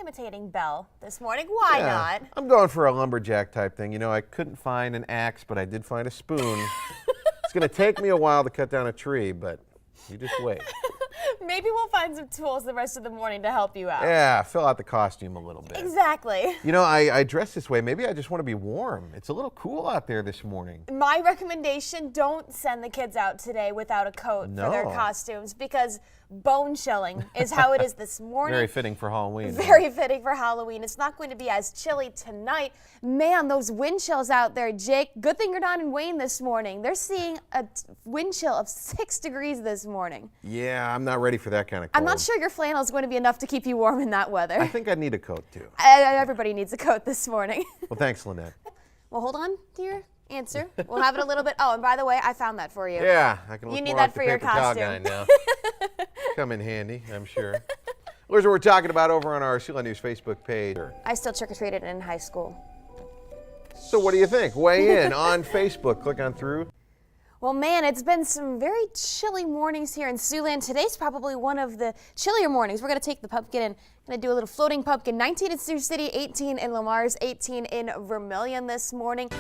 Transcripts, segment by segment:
imitating Belle this morning. Why not? I'm going for a lumberjack type thing. You know, I couldn't find an axe, but I did find a spoon. It's going to take me a while to cut down a tree, but you just wait. Maybe we'll find some tools the rest of the morning to help you out. Yeah, fill out the costume a little bit. Exactly. You know, I dress this way. Maybe I just want to be warm. It's a little cool out there this morning. My recommendation, don't send the kids out today without a coat for their No. costumes, because bone chilling is how it is this morning. Very fitting for Halloween. Very fitting for Halloween. It's not going to be as chilly tonight. Man, those wind chills out there, Jake. Good thing you're not in Wayne this morning. They're seeing a wind chill of 6 degrees this morning. Yeah, I'm not ready for that kind of cold. I'm not sure your flannel is going to be enough to keep you warm in that weather. I think I need a coat, too. Everybody needs a coat this morning. Well, thanks, Lynette. Well, hold on to your answer. We'll have it a little bit. Oh, and by the way, I found that for you. Yeah, I can look You more need that like the for your paper towel costume. guy now. Come in handy, I'm sure. Here's what we're talking about over on our Siouxland News Facebook page. I still trick-or-treated in high school. So what do you think? Weigh in on Facebook. Click on through. Well, man, it's been some very chilly mornings here in Siouxland. Today's probably one of the chillier mornings. We're going to take the pumpkin and going to do a little floating pumpkin. 19 in Sioux City, 18 in Lamar's, 18 in Vermilion this morning.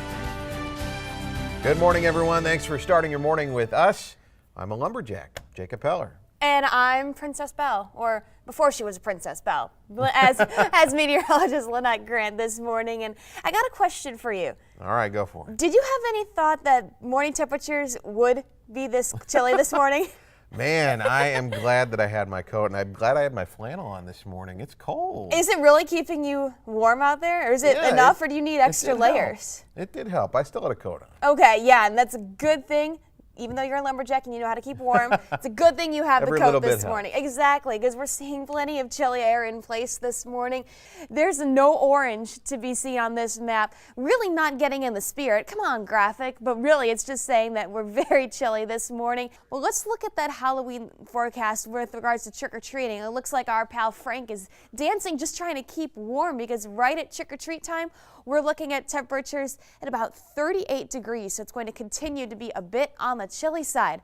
Good morning, everyone. Thanks for starting your morning with us. I'm a lumberjack, Jacob Peller. And I'm Princess Belle, or before she was Princess Belle, as meteorologist Lynette Grant this morning. And I got a question for you. All right, go for it. Did you have any thought that morning temperatures would be this chilly this morning? Man, I am glad that I had my coat, and I'm glad I had my flannel on this morning. It's cold. Is it really keeping you warm out there, or is it Yeah, enough, or do you need extra did help. layers? It did help. I still had a coat on. Okay, yeah, and that's a good thing. Even though you're a lumberjack and you know how to keep warm, it's a good thing you have Every the little coat bit this helps. morning. Exactly, because we're seeing plenty of chilly air in place this morning. There's no orange to be seen on this map. Really not getting in the spirit. Come on, graphic. But really, it's just saying that we're very chilly this morning. Well, let's look at that Halloween forecast with regards to trick-or-treating. It looks like our pal Frank is dancing, just trying to keep warm, because right at trick-or-treat time, we're looking at temperatures at about 38 degrees, so it's going to continue to be a bit on the chilly side.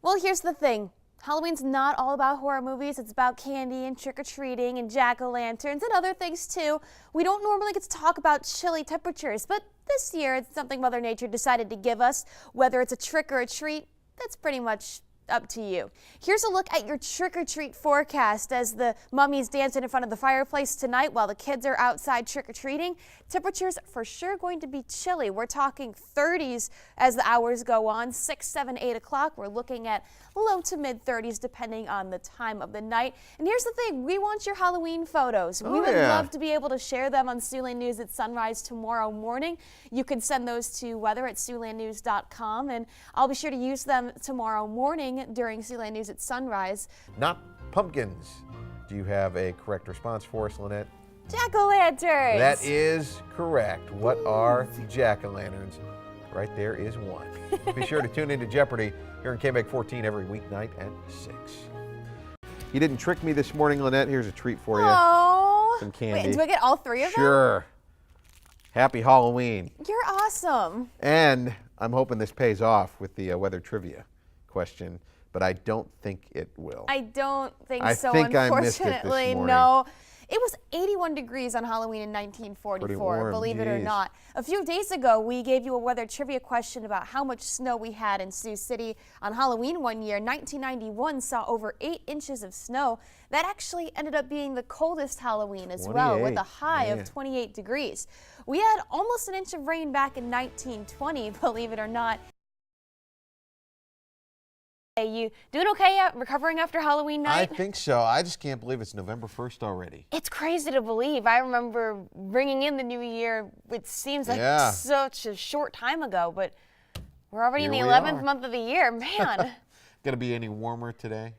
Well, here's the thing. Halloween's not all about horror movies. It's about candy and trick-or-treating and jack-o'-lanterns and other things too. We don't normally get to talk about chilly temperatures, but this year it's something Mother Nature decided to give us. Whether it's a trick or a treat, that's pretty much up to you. Here's a look at your trick-or-treat forecast as the mummies dancing in front of the fireplace tonight while the kids are outside trick-or-treating. Temperatures for sure going to be chilly. We're talking 30s as the hours go on. 6, 7, 8 o'clock. We're looking at low to mid 30s depending on the time of the night. And here's the thing. We want your Halloween photos. We would love to be able to share them on Siouxland News at sunrise tomorrow morning. You can send those to weather@siouxlandnews.com, and I'll be sure to use them tomorrow morning during Siouxland News at sunrise. Not pumpkins. Do you have a correct response for us, Lynette? Jack-o'-lanterns. That is correct. What are jack-o'-lanterns? Right there is one. Be sure to tune into Jeopardy here in KMEG 14 every weeknight at 6. You didn't trick me this morning, Lynette. Here's a treat for you. Oh, Some candy. Wait, do I get all three of them? Sure. Happy Halloween. You're awesome. And I'm hoping this pays off with the weather trivia question, but I don't think it will. I don't think I so, think I missed it this unfortunately. morning. No. It was 81 degrees on Halloween in 1944, Pretty warm, believe it or geez. not. A few days ago, we gave you a weather trivia question about how much snow we had in Sioux City on Halloween one year. 1991 saw over 8 inches of snow. That actually ended up being the coldest Halloween as well, with a high of 28 degrees. We had almost an inch of rain back in 1920, believe it or not. Hey, you doing okay recovering after Halloween night? I think so. I just can't believe it's November 1st already. It's crazy to believe. I remember bringing in the new year, it seems like such a short time ago, but we're already in the 11th month of the year. Man. Gonna be any warmer today?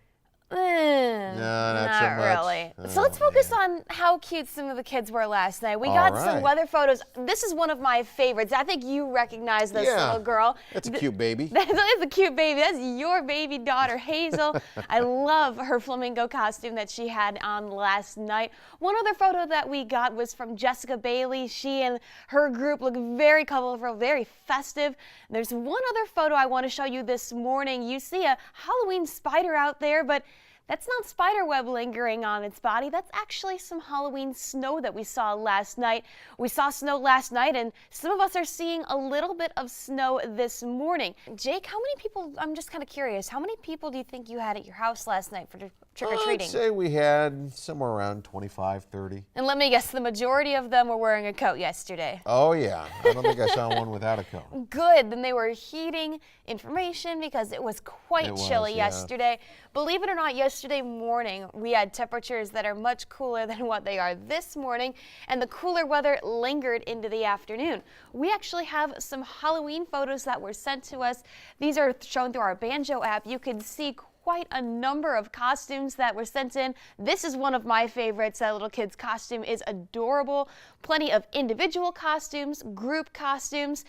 No, not so much. really. So let's focus on how cute some of the kids were last night. We got some weather photos. This is one of my favorites. I think you recognize this little girl. That's a cute baby. That is a cute baby. That's your baby daughter, Hazel. I love her flamingo costume that she had on last night. One other photo that we got was from Jessica Bailey. She and her group look very colorful, very festive. There's one other photo I want to show you this morning. You see a Halloween spider out there, but That's not spider web lingering on its body. That's actually some Halloween snow that we saw last night. We saw snow last night, and some of us are seeing a little bit of snow this morning. Jake, how many people, I'm just kind of curious, how many people do you think you had at your house last night for trick-or-treating? I'd say we had somewhere around 25, 30. And let me guess, the majority of them were wearing a coat yesterday. Oh, yeah. I don't think I saw one without a coat. Good. Then they were heeding information because it was quite chilly yesterday. Believe it or not, yesterday morning we had temperatures that are much cooler than what they are this morning, and the cooler weather lingered into the afternoon. We actually have some Halloween photos that were sent to us. These are shown through our Banjo app. You can see quite a number of costumes that were sent in. This is one of my favorites. That little kid's costume is adorable. Plenty of individual costumes, group costumes.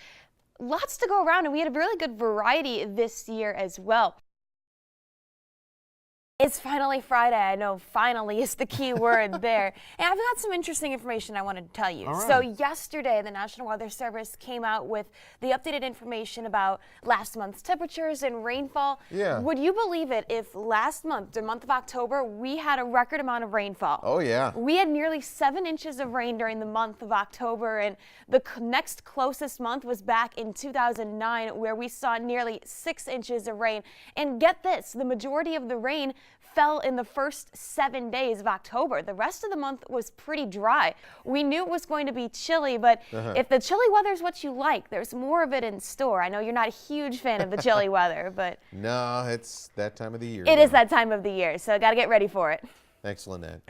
Lots to go around, and we had a really good variety this year as well. It's finally Friday. I know finally is the key word there. And I've got some interesting information I wanted to tell you. So yesterday, the National Weather Service came out with the updated information about last month's temperatures and rainfall. Yeah. Would you believe it if last month, the month of October, we had a record amount of rainfall? Oh, yeah. We had nearly 7 inches of rain during the month of October, and the next closest month was back in 2009, where we saw nearly 6 inches of rain. And get this, the majority of the rain fell in the first 7 days of October. The rest of the month was pretty dry. We knew it was going to be chilly, but if the chilly weather is what you like, there's more of it in store. I know you're not a huge fan of the chilly weather, but No, it's that time of the year. it is that time of the year, so got to get ready for it. Thanks, Lynette.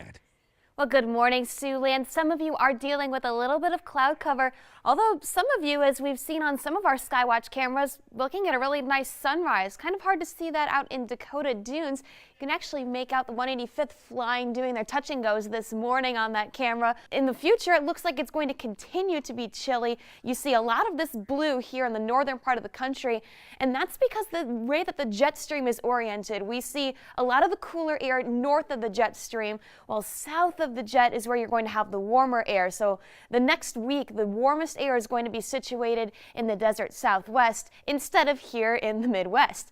Well, good morning, Siouxland. Some of you are dealing with a little bit of cloud cover, although some of you, as we've seen on some of our Skywatch cameras, looking at a really nice sunrise. Kind of hard to see that out in Dakota Dunes. You can actually make out the 185th flying, doing their touch and goes this morning on that camera. In the future, it looks like it's going to continue to be chilly. You see a lot of this blue here in the northern part of the country, and that's because the way that the jet stream is oriented. We see a lot of the cooler air north of the jet stream, while south of the jet is where you're going to have the warmer air. So the next week, the warmest air is going to be situated in the desert Southwest instead of here in the Midwest.